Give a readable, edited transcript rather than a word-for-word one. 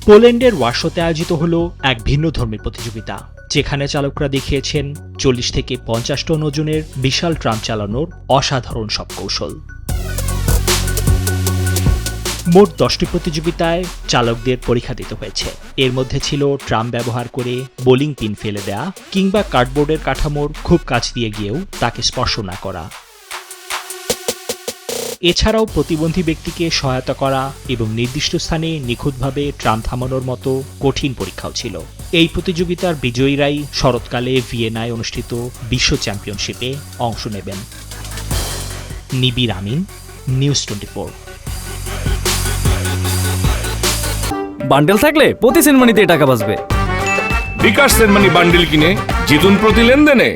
পোল্যান্ডের ওয়ার্সোতে আয়োজিত হল এক ভিন্ন ধর্মের প্রতিযোগিতা, যেখানে চালকরা দেখিয়েছেন 40 থেকে 50 টন ওজনের বিশাল ট্রাম চালানোর অসাধারণ সব কৌশল। মোট 10টি প্রতিযোগিতায় চালকদের পরীক্ষা দিতে হয়েছে। এর মধ্যে ছিল ট্রাম ব্যবহার করে বোলিং পিন ফেলে দেয়া কিংবা কার্ডবোর্ডের কাঠামোর খুব কাছ দিয়ে গিয়েও তাকে স্পর্শ না করা। এছাড়াও প্রতিবন্ধী ব্যক্তিকে সহায়তা করা এবং নির্দিষ্ট স্থানে নিখুঁতভাবে ট্রাম থামানোর মতো কঠিন পরীক্ষাও ছিল। এই প্রতিযোগিতার বিজয়ীরাই শরৎকালে ভিয়েনায় অনুষ্ঠিত বিশ্ব চ্যাম্পিয়নশিপে অংশ নেবেন। নিবির আমিন, নিউজ 24। বান্ডেল থাকলে প্রতি সেনমানিতে টাকা বাঁচবে। বিকাশ সেনমানি বান্ডিল কিনে জিতুন প্রতি লেনদেনে।